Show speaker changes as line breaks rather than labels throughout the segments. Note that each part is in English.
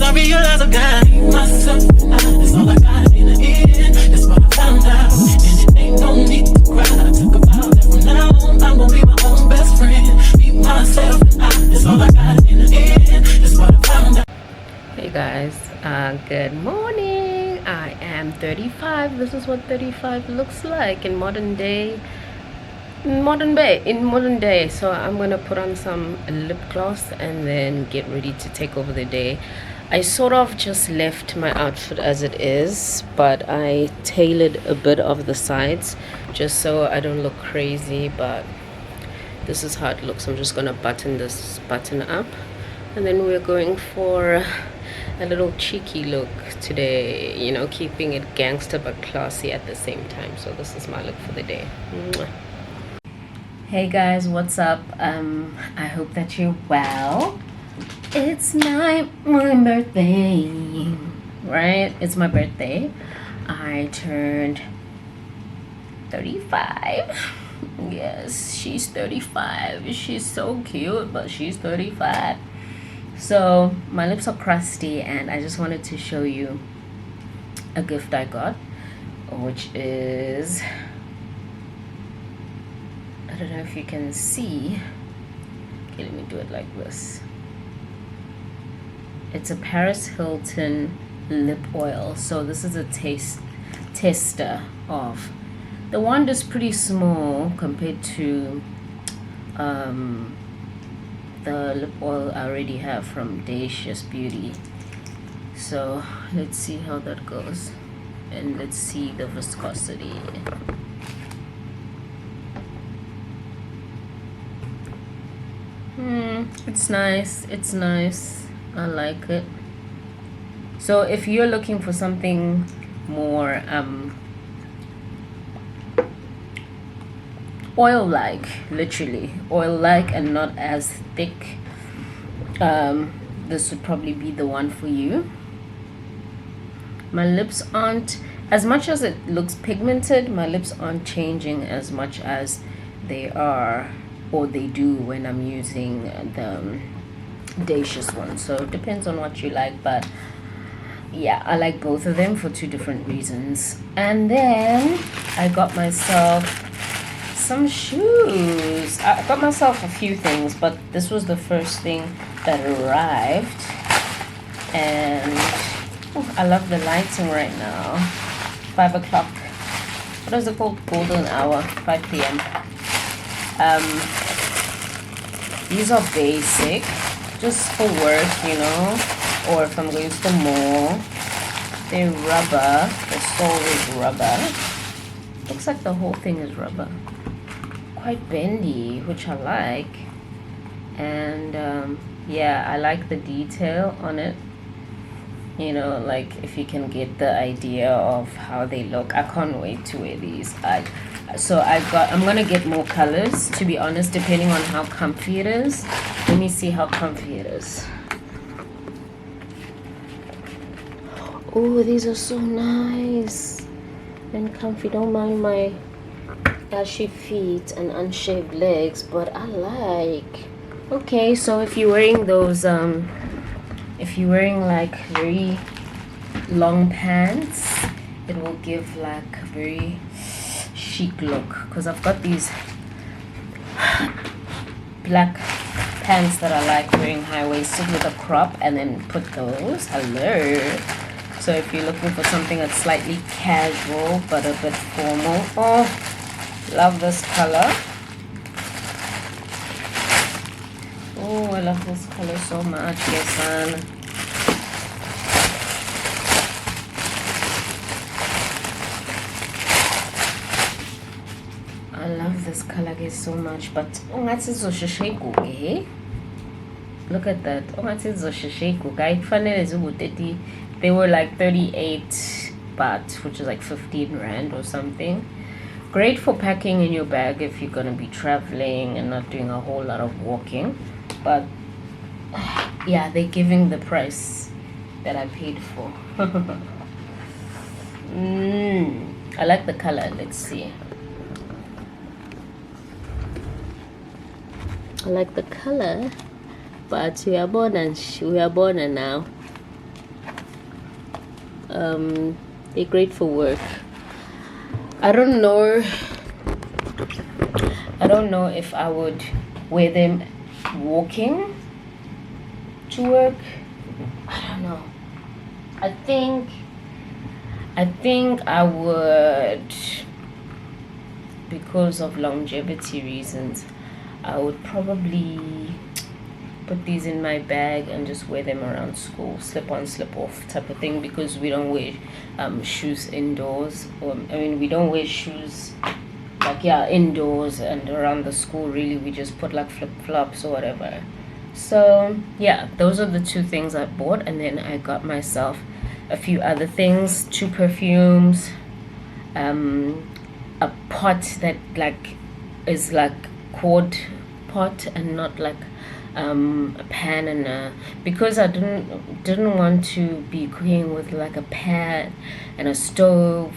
I realize I got myself. That's all I got in the end. That's what I found out. And it ain't no need to cry. Talk about that from now on. I'm gonna be my own best friend. Be myself. That's all I got in the end. That's what I found out.
Hey guys, good morning. I am 35. This is what 35 looks like in modern day. So I'm gonna put on some lip gloss and then get ready to take over the day. I sort of just left my outfit as it is, but I tailored a bit of the sides just so I don't look crazy, but this is how it looks. I'm just gonna button this button up, and then we're going for a little cheeky look today, you know, keeping it gangster but classy at the same time. So this is my look for the day. Mwah. Hey guys, what's up? I hope that you're well. It's my birthday, right? It's my birthday. I turned 35. Yes, she's 35. She's so cute, but she's 35. So my lips are crusty, and I just wanted to show you a gift I got, which is, I don't know if you can see. Okay, let me do it like this. It's a Paris Hilton lip oil. So this is a tester of. The wand is pretty small compared to the lip oil I already have from Dacious Beauty. So let's see how that goes, and let's see the viscosity. It's nice. I like it. So if you're looking for something more oil-like, literally oil-like, and not as thick, this would probably be the one for you. My lips aren't, as much as it looks pigmented, my lips aren't changing as much as they are, or they do, when I'm using the Dacious one. So it depends on what you like, but yeah, I like both of them for two different reasons. And then I got myself some shoes. I got myself a few things, but this was the first thing that arrived. And I love the lighting right now. 5 o'clock. What is it called? Golden hour. 5 p.m. These are basic, just for work, you know, or if I'm going to the mall. They're rubber. The sole is rubber. Looks like the whole thing is rubber. Quite bendy, which I like. And yeah, I like the detail on it. You know, like if you can get the idea of how they look. I can't wait to wear these. I'm gonna get more colors, to be honest, depending on how comfy it is. Let me see how comfy it is. Oh, these are so nice and comfy. Don't mind my ashy feet and unshaved legs, but I like. Okay, so if you're wearing those if you're wearing like very long pants, it will give like a very chic look, because I've got these black pants that I like wearing high-waisted with a crop, and then put those. Hello. So if you're looking for something that's slightly casual but a bit formal, oh, love this color. Oh, I love this color so much. Yes, I love this color guys so much. But look at that. They were like 38 baht, which is like 15 rand or something. Great for packing in your bag if you're gonna be traveling and not doing a whole lot of walking. But yeah, they're giving the price that I paid for. I like the color. Let's see. I like the color, but we are born now. They're great for work. I don't know if I would wear them walking to work. I don't know. I think I would, because of longevity reasons. I would probably put these in my bag and just wear them around school, slip on, slip off type of thing, because we don't wear shoes indoors. We don't wear shoes like indoors and around the school. Really, we just put like flip-flops or whatever. So yeah, those are the two things I bought, and then I got myself a few other things, 2 perfumes, a pot that like is like quart pot and not like a pan, and because I didn't want to be cooking with like a pan and a stove,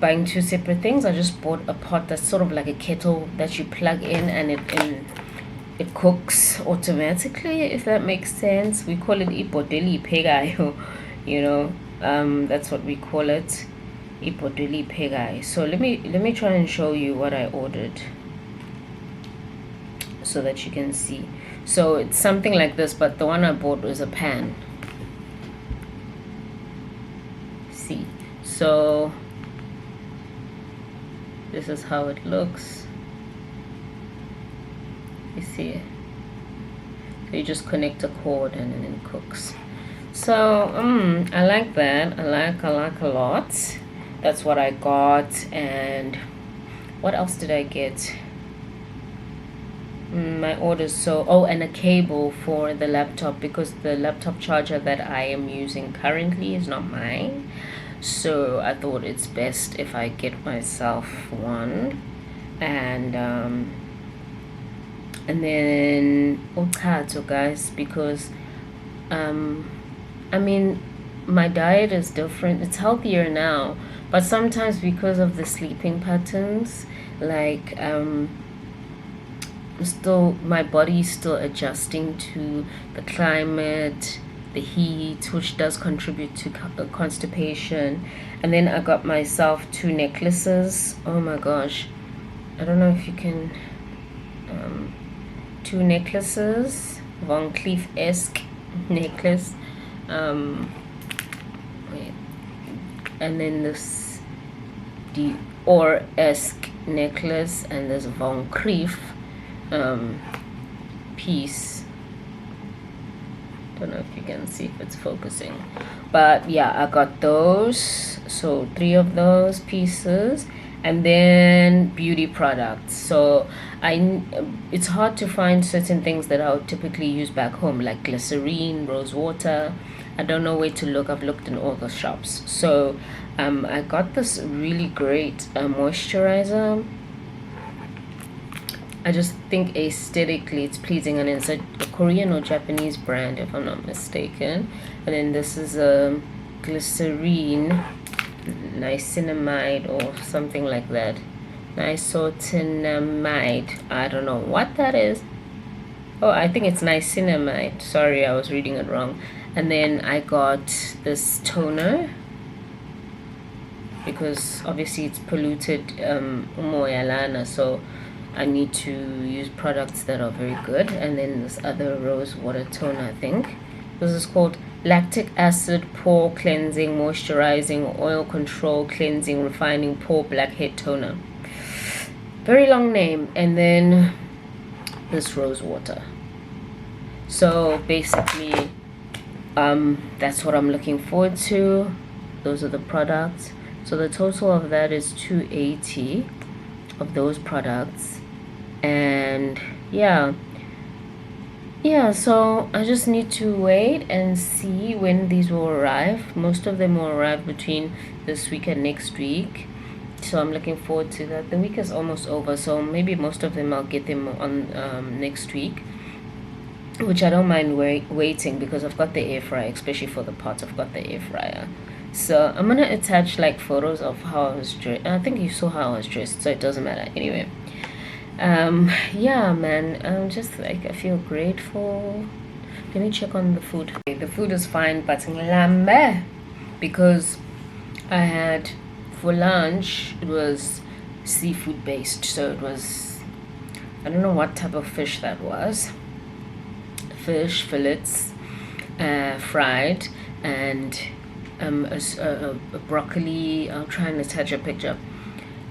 buying 2 separate things. I just bought a pot that's sort of like a kettle that you plug in, and it cooks automatically, if that makes sense. We call it ipoteli pegayo, that's what we call it, ipoteli pegayo. So let me try and show you what I ordered so that you can see. So it's something like this, but the one I bought was a pan. See, so this is how it looks. You see, so you just connect a cord and then it cooks. So I like that. I like a lot. That's what I got. And what else did I get? My orders. So and a cable for the laptop, because the laptop charger that I am using currently is not mine. So I thought it's best if I get myself one. And then okato, guys, because my diet is different. It's healthier now, but sometimes because of the sleeping patterns, like my body's still adjusting to the climate, the heat, which does contribute to constipation. And then I got myself 2 necklaces. Oh my gosh, I don't know if you can 2 necklaces, Van Cleef-esque necklace, wait, and then this Dior-esque necklace, and this Van Cleef piece. Don't know if you can see if it's focusing, but yeah, I got those. So 3 of those pieces, and then beauty products. So it's hard to find certain things that I would typically use back home, like glycerine, rose water. I don't know where to look. I've looked in all the shops. So I got this really great moisturizer. I just think aesthetically it's pleasing, and it's a Korean or Japanese brand, if I'm not mistaken. And then this is a glycerine, niacinamide or something like that, niacinamide. I don't know what that is. Oh, I think it's niacinamide. Sorry, I was reading it wrong. And then I got this toner, because obviously it's polluted umoyalana, so I need to use products that are very good. And then this other rose water toner, I think this is called lactic acid pore cleansing, moisturizing, oil control, cleansing, refining pore blackhead toner. Very long name. And then this rose water. So basically that's what I'm looking forward to. Those are the products. So the total of that is 280 of those products. And yeah, so I just need to wait and see when these will arrive. Most of them will arrive between this week and next week, so I'm looking forward to that. The week is almost over, so maybe most of them I'll get them on next week, which I don't mind waiting, because I've got the air fryer, especially for the pots. I've got the air fryer. So I'm gonna attach like photos of how I was dressed. I think you saw how I was dressed, so it doesn't matter anyway. Yeah, man, I'm just like, I feel grateful. Let me check on the food. Okay, the food is fine, but nglambe because I had for lunch, it was seafood based, so it was, I don't know what type of fish that was. Fish fillets, fried, and a broccoli. I'll try and attach a picture.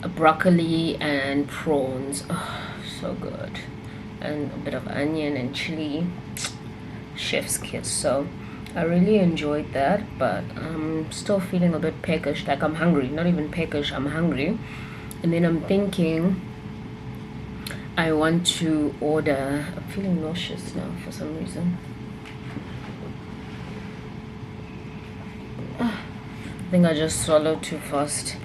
A broccoli and prawns. Oh, so good. And a bit of onion and chili. Chef's kiss. So I really enjoyed that, but I'm still feeling a bit peckish. Like I'm hungry. Not even peckish, I'm hungry. And then I'm thinking I want to order. I'm feeling nauseous now for some reason. I think I just swallowed too fast.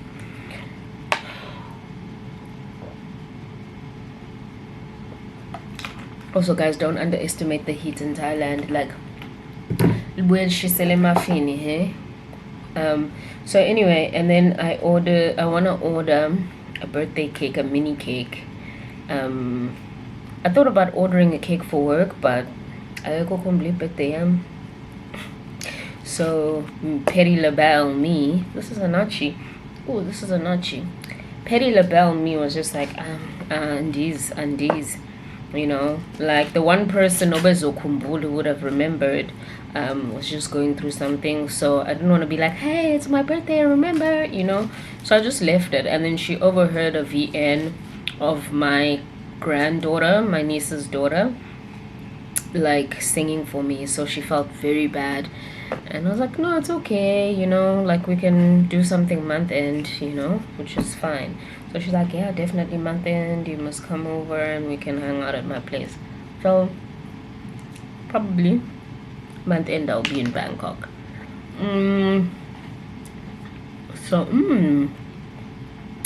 Also, guys, don't underestimate the heat in Thailand. Like, when she selling muffin, hey. So anyway, and then I want to order a birthday cake, a mini cake. I thought about ordering a cake for work, but I go complete birthday. So Petty LaBelle me, this is a nachi. Oh, this is a nachi. Petty LaBelle me was just like and these, you know, like the one person who would have remembered was just going through something. So I didn't want to be like, hey, it's my birthday, remember, you know. So I just left it, and then she overheard a VN of my granddaughter, my niece's daughter, like singing for me. So she felt very bad, and I was like, no, it's okay, you know, like we can do something month end, you know, which is fine. So she's like, yeah, definitely month end, you must come over and we can hang out at my place. So probably month end I'll be in Bangkok.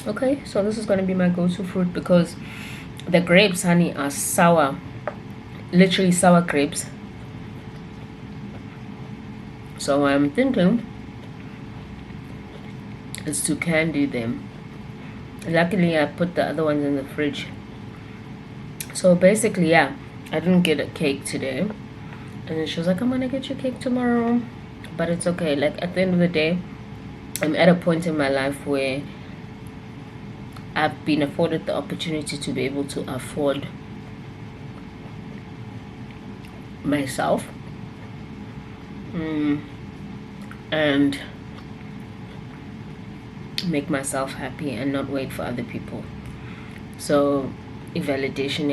Okay, so this is gonna be my go-to fruit because the grapes, honey, are sour, literally sour grapes. So I'm thinking is to candy them. Luckily I put the other ones in the fridge. So basically, yeah, I didn't get a cake today, and then she was like, I'm gonna get you cake tomorrow, but it's okay. Like at the end of the day, I'm at a point in my life where I've been afforded the opportunity to be able to afford myself, and make myself happy and not wait for other people. So validation,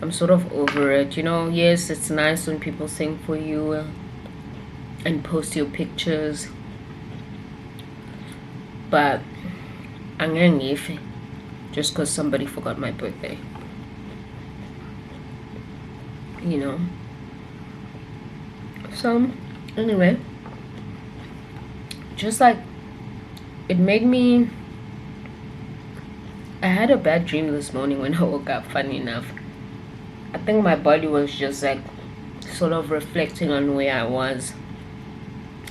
I'm sort of over it, you know. Yes, it's nice when people sing for you and post your pictures, but just because somebody forgot my birthday, you know. So anyway, just like it made me, I had a bad dream this morning when I woke up, funny enough. I think my body was just like sort of reflecting on where I was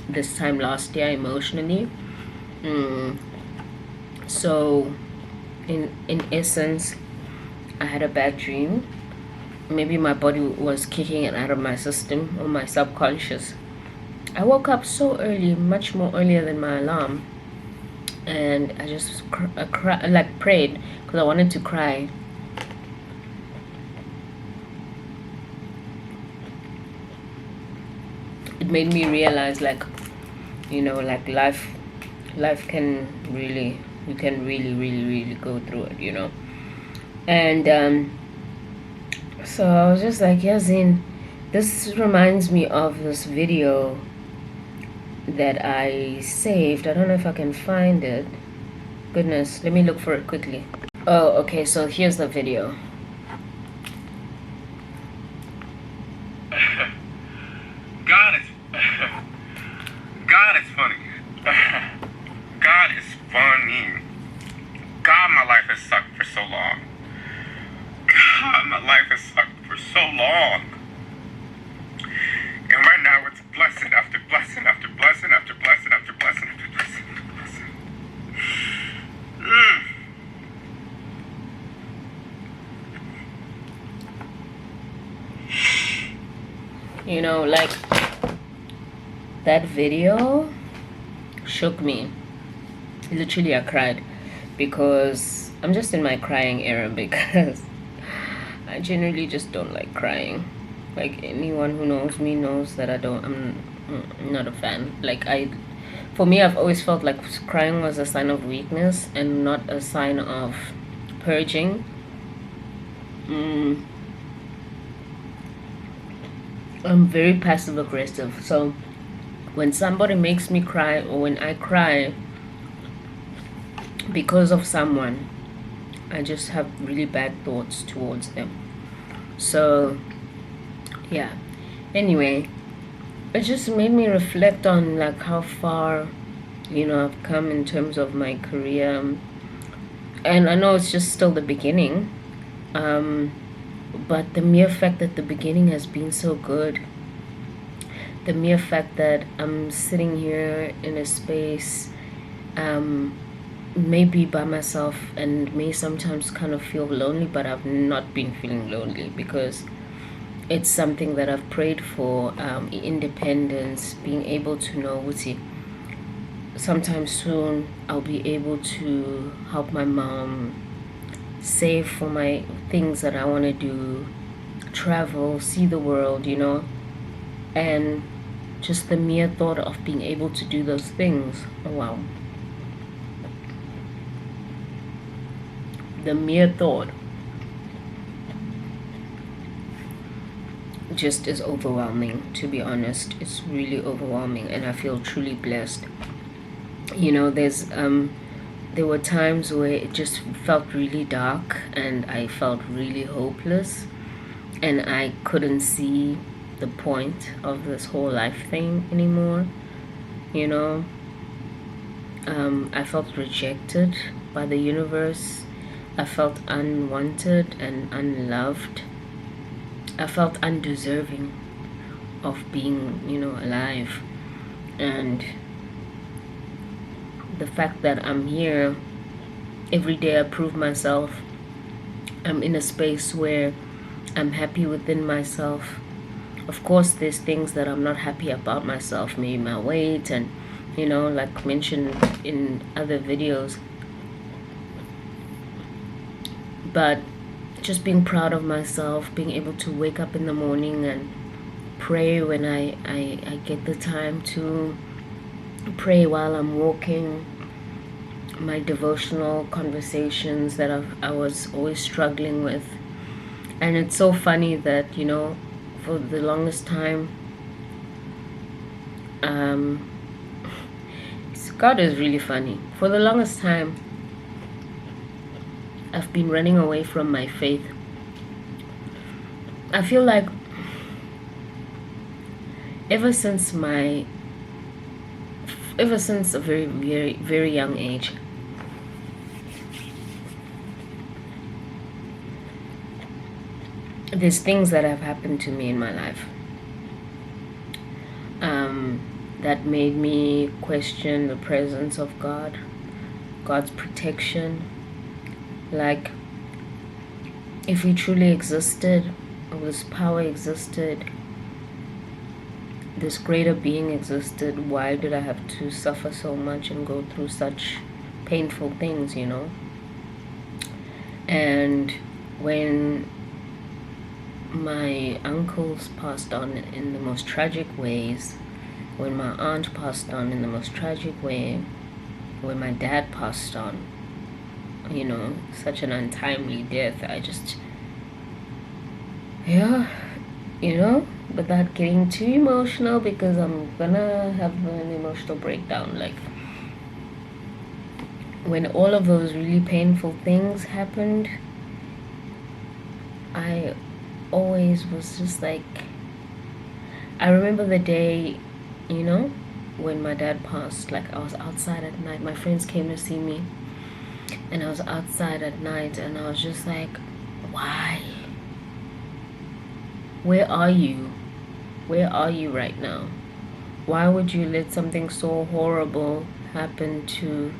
this time last year emotionally. So in essence, I had a bad dream. Maybe my body was kicking it out of my system or my subconscious. I woke up so early, much more earlier than my alarm, and I just prayed because I wanted to cry. It made me realize, like, you know, like life can really, you can really go through it, you know. And so I was just like, yeah, Zin, this reminds me of this video that I saved. I don't know if I can find it. Goodness, let me look for it quickly. Oh, okay, so here's the video.
God is funny. God is funny. God, my life has sucked for so long. God, my life has sucked for so long. And right now it's blessing after blessing after blessing after blessing after blessing after blessing after blessing.
You know, like, that video shook me. Literally, I cried because I'm just in my crying era because I generally just don't like crying. Like, anyone who knows me knows that I'm not a fan. Like, for me, I've always felt like crying was a sign of weakness and not a sign of purging. I'm very passive aggressive, so when somebody makes me cry, or when I cry because of someone, I just have really bad thoughts towards them. So yeah, anyway, it just made me reflect on like how far, you know, I've come in terms of my career. And I know it's just still the beginning, but the mere fact that the beginning has been so good, the mere fact that I'm sitting here in a space, maybe by myself, and may sometimes kind of feel lonely, but I've not been feeling lonely because it's something that I've prayed for. Independence, being able to know what's it. Sometime soon I'll be able to help my mom save for my things that I want to do, travel, see the world, you know. And just the mere thought of being able to do those things, oh wow, the mere thought just is overwhelming. To be honest, it's really overwhelming, and I feel truly blessed. You know, there were times where it just felt really dark and I felt really hopeless, and I couldn't see the point of this whole life thing anymore, you know. I felt rejected by the universe. I felt unwanted and unloved. I felt undeserving of being, you know, alive. And the fact that I'm here every day, I prove myself. I'm in a space where I'm happy within myself. Of course, there's things that I'm not happy about myself, maybe my weight, and, you know, like mentioned in other videos. But just being proud of myself, being able to wake up in the morning and pray when I get the time to pray while I'm walking, my devotional conversations that I was always struggling with. And it's so funny that, you know, for the longest time, God is really funny. For the longest time, I've been running away from my faith. I feel like ever since a very, very, very young age, there's things that have happened to me in my life that made me question the presence of God, God's protection. Like, if He truly existed, or this power existed, this greater being existed, why did I have to suffer so much and go through such painful things, you know? And when my uncles passed on in the most tragic ways, when my aunt passed on in the most tragic way, when my dad passed on, you know, such an untimely death, I just, yeah, you know, without getting too emotional, because I'm gonna have an emotional breakdown. Like, when all of those really painful things happened, I always was just like, I remember the day, you know, when my dad passed. Like, I was outside at night, my friends came to see me, and I was outside at night, and I was just like, why? Where are you? Where are you right now? Why would you let something so horrible happen to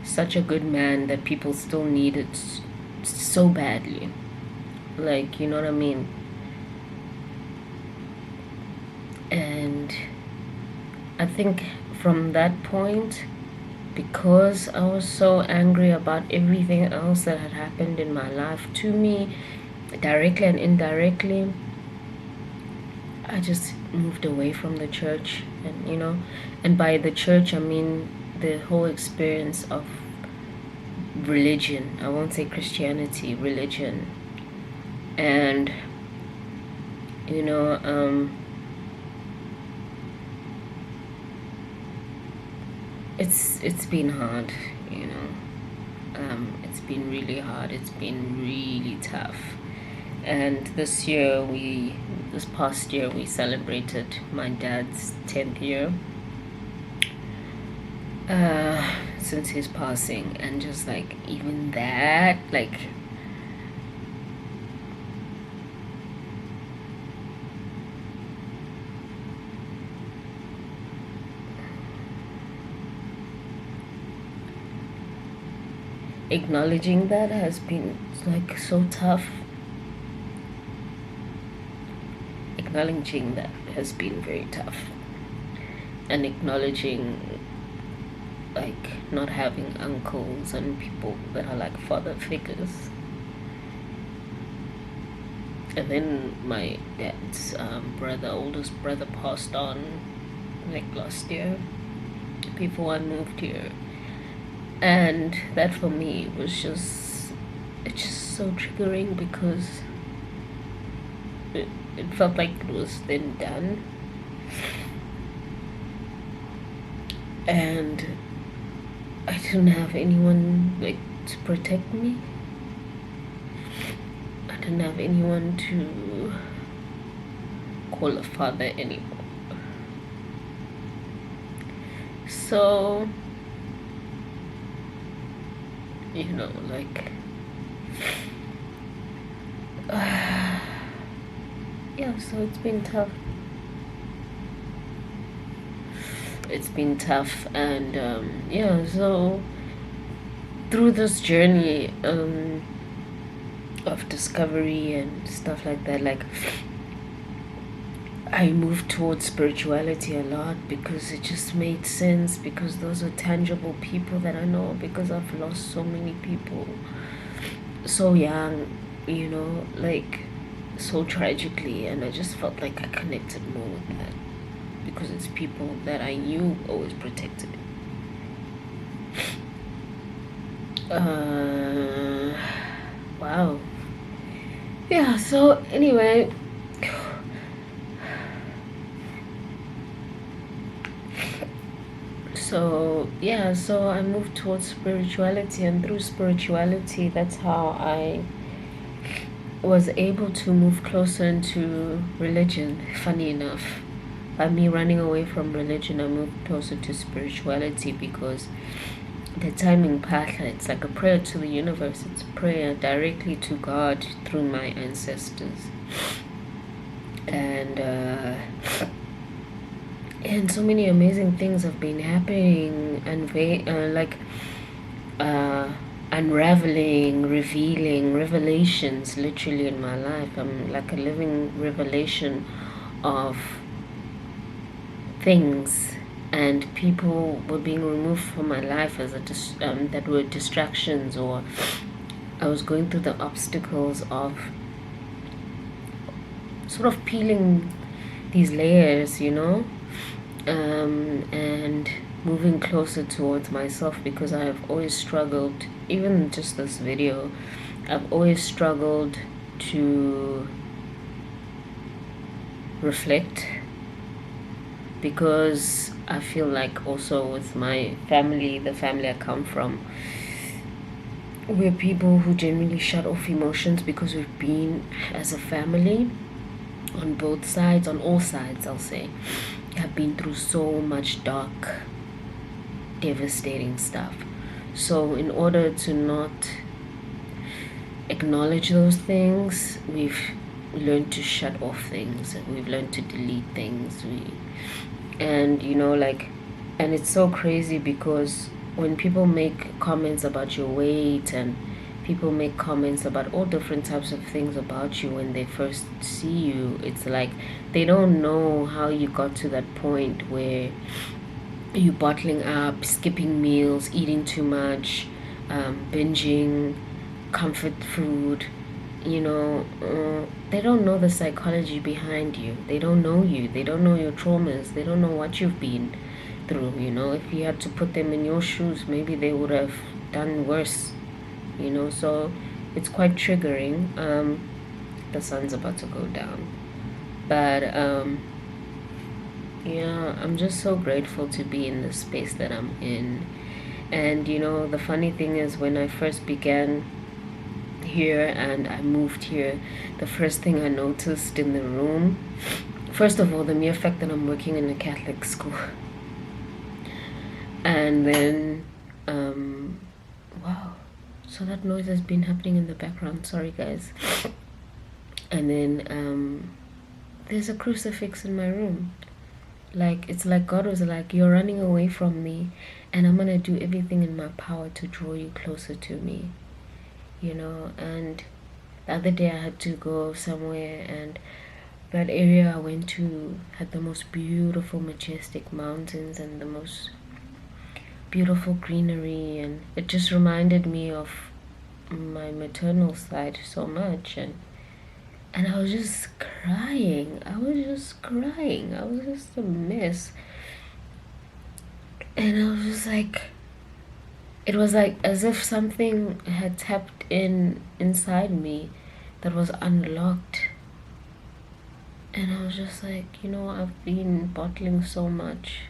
such a good man that people still needed so badly? Like, you know what I mean? I think from that point, because I was so angry about everything else that had happened in my life to me, directly and indirectly, I just moved away from the church. And and by the church I mean the whole experience of religion. I won't say Christianity, religion. And it's been hard. It's been really hard. It's been really tough. And this past year we celebrated my dad's 10th year since his passing. And just like, even that, like, acknowledging that has been like so tough. Acknowledging that has been very tough. And acknowledging like not having uncles and people that are like father figures. And then my dad's oldest brother passed on like last year before I moved here. And that for me was just so triggering, because it felt like it was then done. And I didn't have anyone like to protect me. I didn't have anyone to call a father anymore. So like yeah, so it's been tough. It's been tough. And so through this journey of discovery and stuff like that, like, I moved towards spirituality a lot, because it just made sense, because those are tangible people that I know, because I've lost so many people so young, like so tragically. And I just felt like I connected more with that, because it's people that I knew always protected me. Wow. Yeah, so anyway, so I moved towards spirituality, and through spirituality, that's how I was able to move closer into religion. Funny enough, by me running away from religion, I moved closer to spirituality, because the timing path, it's like a prayer to the universe. It's a prayer directly to God through my ancestors. And so many amazing things have been happening, and unraveling, revealing, revelations literally in my life. I'm like a living revelation of things, and people were being removed from my life as that were distractions, or I was going through the obstacles of sort of peeling these layers, and moving closer towards myself, because I have always struggled. Even just this video, I've always struggled to reflect, because I feel like also with my family, the family I come from, we're people who generally shut off emotions, because we've been, as a family, on both sides, on all sides, I'll say, have been through so much dark, devastating stuff. So in order to not acknowledge those things, we've learned to shut off things, and we've learned to delete things. And it's so crazy, because when people make comments about your weight and people make comments about all different types of things about you when they first see you. It's like they don't know how you got to that point where you bottling up, skipping meals, eating too much, binging comfort food. They don't know the psychology behind you. They don't know you. They don't know your traumas. They don't know what you've been through. If you had to put them in your shoes, maybe they would have done worse. So it's quite triggering. The sun's about to go down, but yeah, I'm just so grateful to be in the space that I'm in. And the funny thing is, when I first began here and I moved here, the first thing I noticed in the room, first of all, the mere fact that I'm working in a Catholic school, and then wow, so that noise has been happening in the background, sorry guys. And then there's a crucifix in my room. It's like God was like, you're running away from me, and I'm gonna do everything in my power to draw you closer to me. And the other day I had to go somewhere, and that area I went to had the most beautiful, majestic mountains and the most beautiful greenery, and it just reminded me of my maternal side so much. And I was just crying. I was just a mess. And I was just like, it was like as if something had tapped inside me that was unlocked. And I was just like, I've been bottling so much.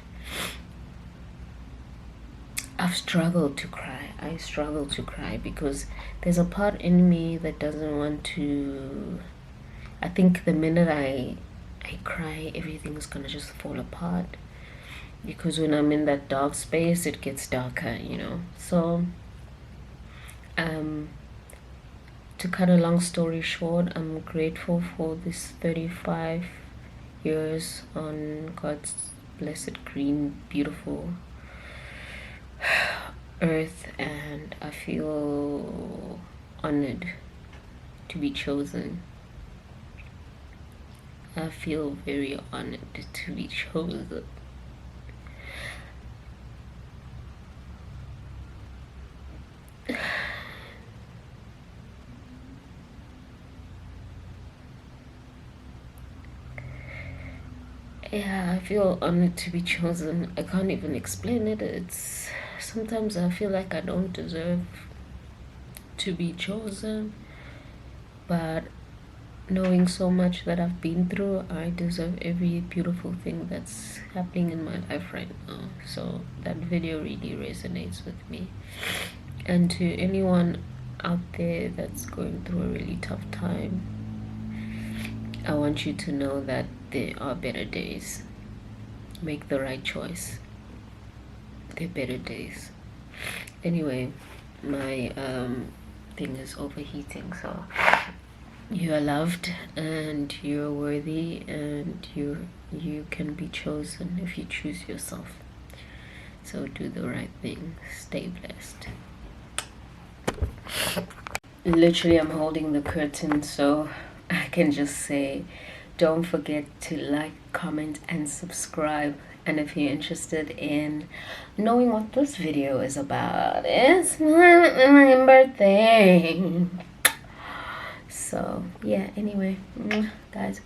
I've struggled to cry. I struggle to cry because there's a part in me that doesn't want to. I think the minute I cry, everything's gonna just fall apart. Because when I'm in that dark space, it gets darker, So, to cut a long story short, I'm grateful for this 35 years on God's blessed, green, beautiful earth, and I feel honored to be chosen. I feel very honored to be chosen. Yeah, I feel honored to be chosen. I can't even explain it. Sometimes I feel like I don't deserve to be chosen, but knowing so much that I've been through, I deserve every beautiful thing that's happening in my life right now. So that video really resonates with me. And to anyone out there that's going through a really tough time, I want you to know that there are better days. Make the right choice. There are better days. Anyway, my thing is overheating, so you are loved and you're worthy, and you can be chosen if you choose yourself. So do the right thing. Stay blessed. Literally, I'm holding the curtain, so I can just say, don't forget to like, comment, and subscribe. And if you're interested in knowing what this video is about, it's my birthday. So yeah, anyway, guys.